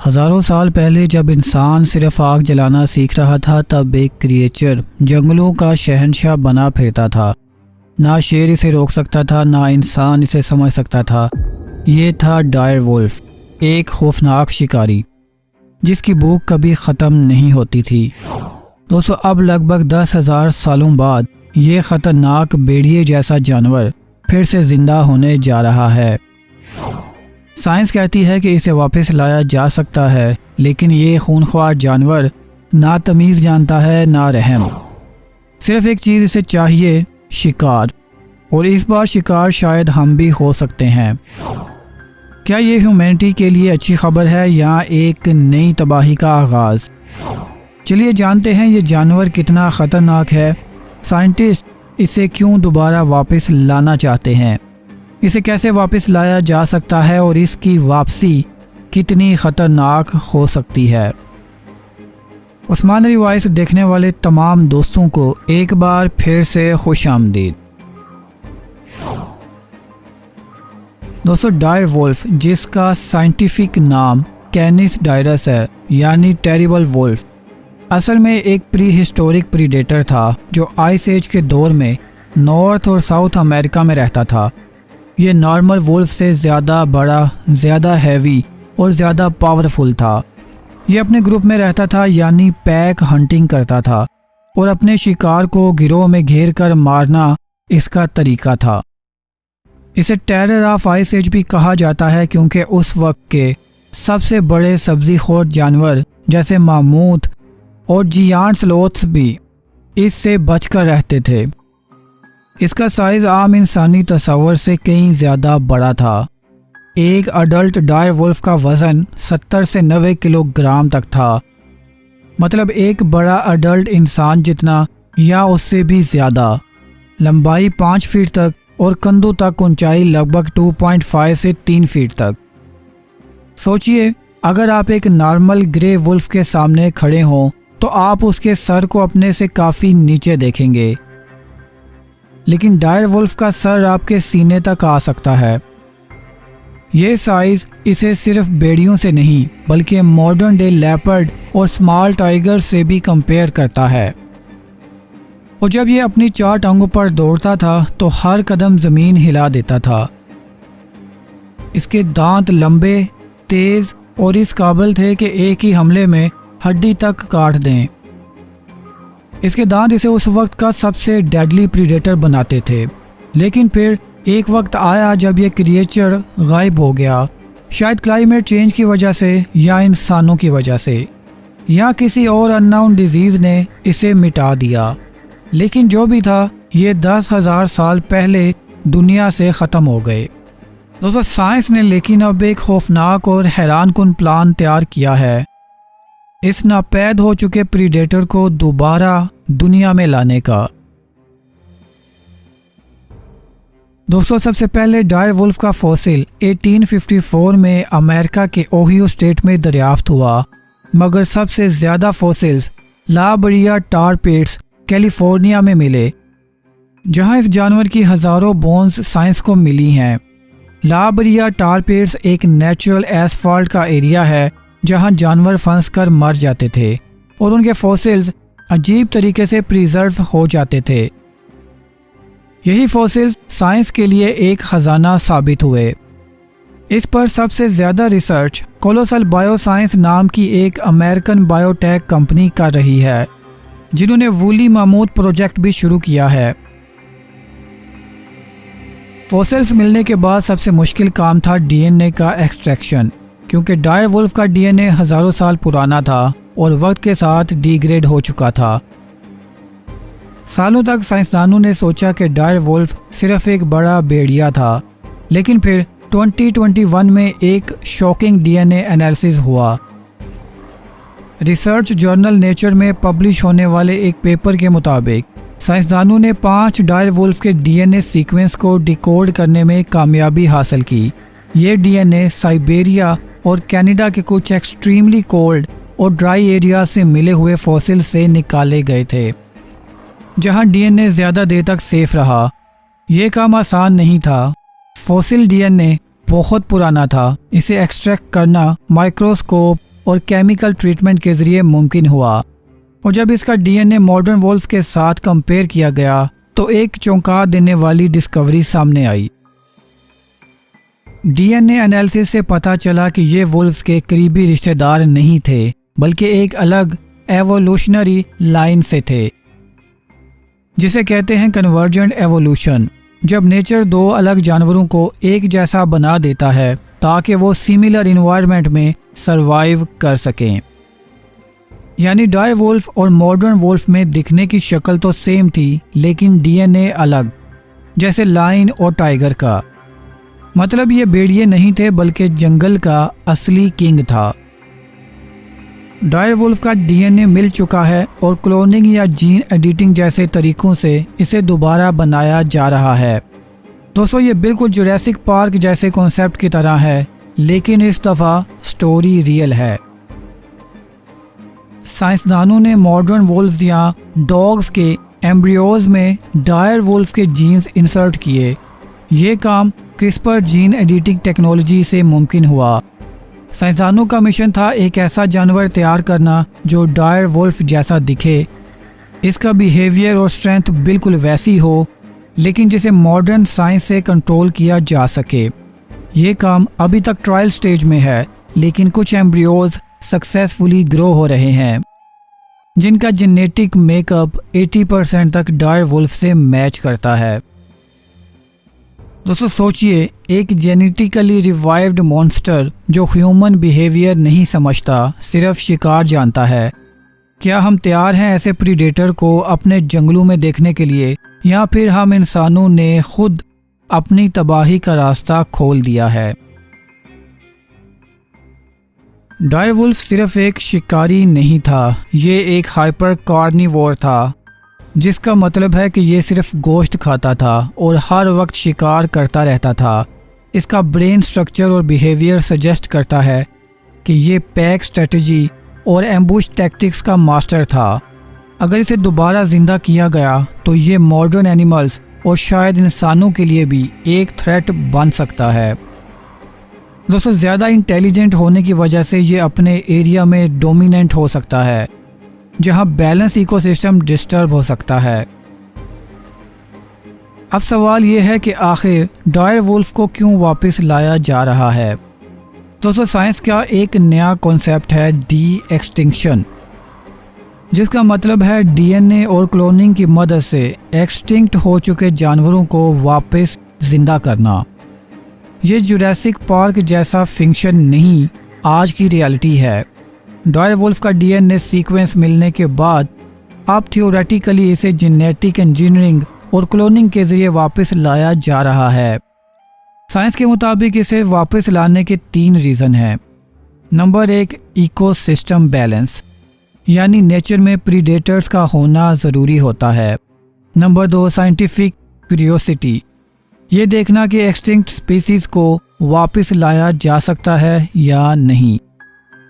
हज़ारों साल पहले जब इंसान सिर्फ आग जलाना सीख रहा था, तब एक क्रिएचर जंगलों का शहंशाह बना फिरता था। ना शेर इसे रोक सकता था, ना इंसान इसे समझ सकता था। ये था डायर वुल्फ, एक खौफनाक शिकारी जिसकी भूख कभी ख़त्म नहीं होती थी। दोस्तों, अब लगभग 10,000 सालों बाद ये ख़तरनाक भेड़िए जैसा जानवर फिर से ज़िंदा होने जा रहा है। साइंस कहती है कि इसे वापस लाया जा सकता है, लेकिन ये खूनख्वार जानवर ना तमीज़ जानता है ना रहम। सिर्फ एक चीज़ इसे चाहिए, शिकार। और इस बार शिकार शायद हम भी हो सकते हैं। क्या ये ह्यूमैनिटी के लिए अच्छी खबर है या एक नई तबाही का आगाज़? चलिए जानते हैं ये जानवर कितना ख़तरनाक है, साइंटिस्ट इसे क्यों दोबारा वापस लाना चाहते हैं, इसे कैसे वापस लाया जा सकता है और इसकी वापसी कितनी ख़तरनाक हो सकती है। उस्मानी वॉइस देखने वाले तमाम दोस्तों को एक बार फिर से खुशामदीद। दोस्तों, डायर वुल्फ, जिसका साइंटिफिक नाम कैनिस डायरस है यानी टेरिबल वुल्फ, असल में एक प्री हिस्टोरिक प्रीडेटर था जो आइस एज के दौर में नॉर्थ और साउथ अमेरिका में रहता था। ये नॉर्मल वुल्फ से ज़्यादा बड़ा, ज़्यादा हैवी और ज़्यादा पावरफुल था। ये अपने ग्रुप में रहता था यानी पैक हंटिंग करता था और अपने शिकार को गिरोह में घेर कर मारना इसका तरीका था। इसे टेरर ऑफ आइस एज भी कहा जाता है क्योंकि उस वक्त के सबसे बड़े सब्जी खोर जानवर जैसे मामूथ और जियांट स्लोथ्स भी इससे बचकर रहते थे। इसका साइज़ आम इंसानी तस्वर से कहीं ज़्यादा बड़ा था। एक अडल्ट डायर वुल्फ का वज़न 70 से 90 किलोग्राम तक था, मतलब एक बड़ा अडल्ट इंसान जितना या उससे भी ज़्यादा। लंबाई 5 फीट तक और कंधों तक ऊंचाई लगभग 2.5 से 3 फीट तक। सोचिए, अगर आप एक नॉर्मल ग्रे वुल्फ के सामने खड़े हों तो आप उसके सर को अपने से काफ़ी नीचे देखेंगे, लेकिन डायर वुल्फ का सर आपके सीने तक आ सकता है। ये साइज़ इसे सिर्फ भेड़ियों से नहीं बल्कि मॉडर्न डे लेपर्ड और स्मॉल टाइगर से भी कंपेयर करता है। और जब ये अपनी 4 टांगों पर दौड़ता था तो हर कदम ज़मीन हिला देता था। इसके दांत लंबे, तेज़ और इस काबिल थे कि एक ही हमले में हड्डी तक काट दें। इसके दांत इसे उस वक्त का सबसे डेडली प्रीडेटर बनाते थे, लेकिन फिर एक वक्त आया जब यह क्रिएचर गायब हो गया, शायद क्लाइमेट चेंज की वजह से या इंसानों की वजह से या किसी और अननोन डिजीज़ ने इसे मिटा दिया। लेकिन जो भी था, ये 10,000 साल पहले दुनिया से ख़त्म हो गए। दोस्तों, साइंस ने लेकिन अब एक खौफनाक और हैरानकुन प्लान तैयार किया है इस नापैद हो चुके प्रीडेटर को दोबारा दुनिया में लाने का। दोस्तों, सबसे पहले डायर वुल्फ का फॉसिल 1854 में अमेरिका के ओहियो स्टेट में दरियाफ्त हुआ, मगर सबसे ज़्यादा फॉसिल्स ला बरिया टार पिट्स कैलिफोर्निया में मिले, जहां इस जानवर की हज़ारों बोन्स साइंस को मिली हैं। ला बरिया टार पिट्स एक नेचुरल एसफॉल्ट का एरिया है जहां जानवर फंस कर मर जाते थे और उनके फॉसिल्स अजीब तरीके से प्रिजर्व हो जाते थे। यही फॉसिल्स साइंस के लिए एक ख़जाना साबित हुए। इस पर सबसे ज़्यादा रिसर्च कोलोसल बायोसाइंस नाम की एक अमेरिकन बायोटेक कंपनी कर रही है, जिन्होंने वूली मामूथ प्रोजेक्ट भी शुरू किया है। फॉसिल्स मिलने के बाद सबसे मुश्किल काम था डीएनए का एक्सट्रैक्शन, क्योंकि डायर वुल्फ का डीएनए हज़ारों साल पुराना था और वक्त के साथ डिग्रेड हो चुका था। सालों तक साइंसदानों ने सोचा कि डायर वुल्फ सिर्फ एक बड़ा भेड़िया था, लेकिन फिर 2021 में एक शॉकिंग डीएनए एनालिसिस हुआ। रिसर्च जर्नल नेचर में पब्लिश होने वाले एक पेपर के मुताबिक साइंसदानों ने 5 डायर वुल्फ के डीएनए सीक्वेंस को डिकोड करने में कामयाबी हासिल की। ये डीएनए साइबेरिया और कनाडा के कुछ एक्सट्रीमली कोल्ड और ड्राई एरिया से मिले हुए फॉसिल से निकाले गए थे, जहां डीएनए ज़्यादा देर तक सेफ रहा। ये काम आसान नहीं था। फॉसिल डीएनए बहुत पुराना था, इसे एक्सट्रैक्ट करना माइक्रोस्कोप और केमिकल ट्रीटमेंट के ज़रिए मुमकिन हुआ। और जब इसका डीएनए मॉडर्न वुल्फ के साथ कंपेयर किया गया तो एक चौंका देने वाली डिस्कवरी सामने आई। डीएनए एनालिसिस से पता चला कि ये वुल्फ्स के करीबी रिश्तेदार नहीं थे, बल्कि एक अलग एवोल्यूशनरी लाइन से थे, जिसे कहते हैं कन्वर्जेंट एवोल्यूशन। जब नेचर दो अलग जानवरों को एक जैसा बना देता है ताकि वो सिमिलर इन्वायरमेंट में सरवाइव कर सकें। यानी डायर वुल्फ और मॉडर्न वुल्फ में दिखने की शक्ल तो सेम थी, लेकिन डीएनए अलग, जैसे लायन और टाइगर का। मतलब ये भेड़िए नहीं थे, बल्कि जंगल का असली किंग था। डायर वुल्फ का डीएनए मिल चुका है और क्लोनिंग या जीन एडिटिंग जैसे तरीकों से इसे दोबारा बनाया जा रहा है। दोस्तों, ये बिल्कुल जुरासिक पार्क जैसे कॉन्सेप्ट की तरह है, लेकिन इस दफ़ा स्टोरी रियल है। साइंसदानों ने मॉडर्न वुल्फ्स या डॉग्स के एम्ब्रियोज में डायर वुल्फ के जीन्स इंसर्ट किए। ये काम क्रिस्पर जीन एडिटिंग टेक्नोलॉजी से मुमकिन हुआ। साइंसदानों का मिशन था एक ऐसा जानवर तैयार करना जो डायर वुल्फ जैसा दिखे, इसका बिहेवियर और स्ट्रेंथ बिल्कुल वैसी हो, लेकिन जिसे मॉडर्न साइंस से कंट्रोल किया जा सके। ये काम अभी तक ट्रायल स्टेज में है, लेकिन कुछ एम्ब्रियोज सक्सेसफुली ग्रो हो रहे हैं, जिनका जेनेटिक मेकअप 80% तक डायर वुल्फ से मैच करता है। दोस्तों सोचिए, एक जेनेटिकली रिवाइव्ड मॉन्स्टर जो ह्यूमन बिहेवियर नहीं समझता, सिर्फ शिकार जानता है। क्या हम तैयार हैं ऐसे प्रीडेटर को अपने जंगलों में देखने के लिए, या फिर हम इंसानों ने खुद अपनी तबाही का रास्ता खोल दिया है? डायर वुल्फ सिर्फ एक शिकारी नहीं था, ये एक हाइपर कार्निवोर था, जिसका मतलब है कि ये सिर्फ गोश्त खाता था और हर वक्त शिकार करता रहता था। इसका ब्रेन स्ट्रक्चर और बिहेवियर सजेस्ट करता है कि ये पैक स्ट्रेटजी और एम्बुश टैक्टिक्स का मास्टर था। अगर इसे दोबारा ज़िंदा किया गया तो ये मॉडर्न एनिमल्स और शायद इंसानों के लिए भी एक थ्रेट बन सकता है। दोस्तों, ज़्यादा इंटेलिजेंट होने की वजह से ये अपने एरिया में डोमिनेंट हो सकता है, जहां बैलेंस इकोसिस्टम डिस्टर्ब हो सकता है। अब सवाल ये है कि आखिर डायर वुल्फ को क्यों वापस लाया जा रहा है? दोस्तों, साइंस का एक नया कॉन्सेप्ट है डी एक्सटिंक्शन, जिसका मतलब है डीएनए और क्लोनिंग की मदद से एक्सटिंक्ट हो चुके जानवरों को वापस जिंदा करना। ये जुरासिक पार्क जैसा फिक्शन नहीं, आज की रियलिटी है। डायर वुल्फ का डीएनए सीक्वेंस मिलने के बाद अब थियोरेटिकली इसे जेनेटिक इंजीनियरिंग और क्लोनिंग के जरिए वापस लाया जा रहा है। साइंस के मुताबिक इसे वापस लाने के 3 रीज़न हैं। नंबर 1, इकोसिस्टम बैलेंस, यानी नेचर में प्रीडेटर्स का होना ज़रूरी होता है। नंबर 2, साइंटिफिक क्यूरियोसिटी, ये देखना कि एक्सटिंक्ट स्पीसीज़ को वापस लाया जा सकता है या नहीं।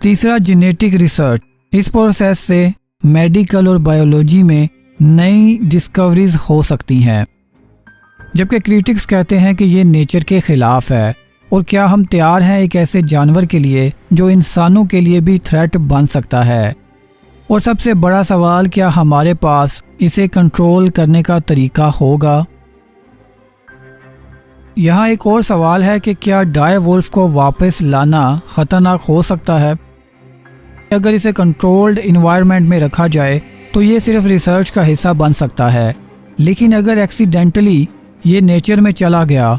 तीसरा, जेनेटिक रिसर्च, इस प्रोसेस से मेडिकल और बायोलॉजी में नई डिस्कवरीज हो सकती हैं। जबकि क्रिटिक्स कहते हैं कि ये नेचर के ख़िलाफ़ है। और क्या हम तैयार हैं एक ऐसे जानवर के लिए जो इंसानों के लिए भी थ्रेट बन सकता है? और सबसे बड़ा सवाल, क्या हमारे पास इसे कंट्रोल करने का तरीका होगा? यहाँ एक और सवाल है कि क्या डायर वुल्फ को वापस लाना ख़तरनाक हो सकता है? अगर इसे कंट्रोल्ड इन्वायरमेंट में रखा जाए तो ये सिर्फ रिसर्च का हिस्सा बन सकता है, लेकिन अगर एक्सीडेंटली ये नेचर में चला गया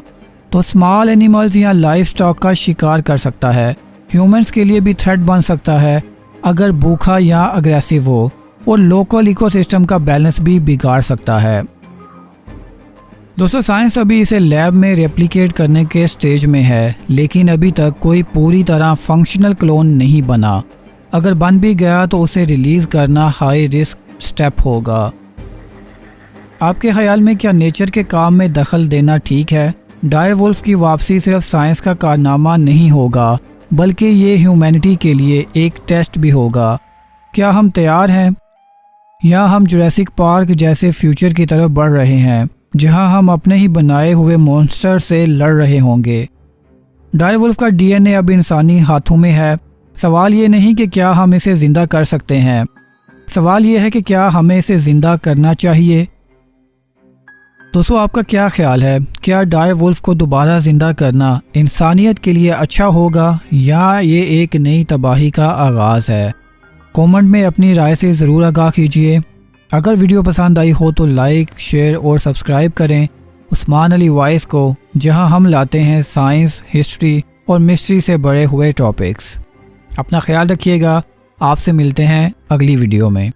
तो स्मॉल एनिमल्स या लाइफ स्टॉक का शिकार कर सकता है। ह्यूमंस के लिए भी थ्रेट बन सकता है अगर भूखा या अग्रेसिव हो, और लोकल इकोसिस्टम का बैलेंस भी बिगाड़ सकता है। दोस्तों, साइंस अभी इसे लैब में रेप्लिकेट करने के स्टेज में है, लेकिन अभी तक कोई पूरी तरह फंक्शनल क्लोन नहीं बना। अगर बन भी गया तो उसे रिलीज़ करना हाई रिस्क स्टेप होगा। आपके ख्याल में क्या नेचर के काम में दखल देना ठीक है? डायर वुल्फ की वापसी सिर्फ साइंस का कारनामा नहीं होगा, बल्कि ये ह्यूमैनिटी के लिए एक टेस्ट भी होगा। क्या हम तैयार हैं, या हम जुरासिक पार्क जैसे फ्यूचर की तरफ बढ़ रहे हैं, जहां हम अपने ही बनाए हुए मॉन्स्टर से लड़ रहे होंगे? डायर वुल्फ का डीएनए अब इंसानी हाथों में है। सवाल ये नहीं कि क्या हम इसे ज़िंदा कर सकते हैं, सवाल ये है कि क्या हमें इसे ज़िंदा करना चाहिए। दोस्तों, आपका क्या ख्याल है, क्या डायर वुल्फ को दोबारा ज़िंदा करना इंसानियत के लिए अच्छा होगा या ये एक नई तबाही का आगाज़ है? कमेंट में अपनी राय से ज़रूर आगाह कीजिए। अगर वीडियो पसंद आई हो तो लाइक, शेयर और सब्सक्राइब करें उस्मान अली वॉइस को, जहां हम लाते हैं साइंस, हिस्ट्री और मिस्ट्री से भरे हुए टॉपिक्स। अपना ख्याल रखिएगा। आपसे मिलते हैं अगली वीडियो में।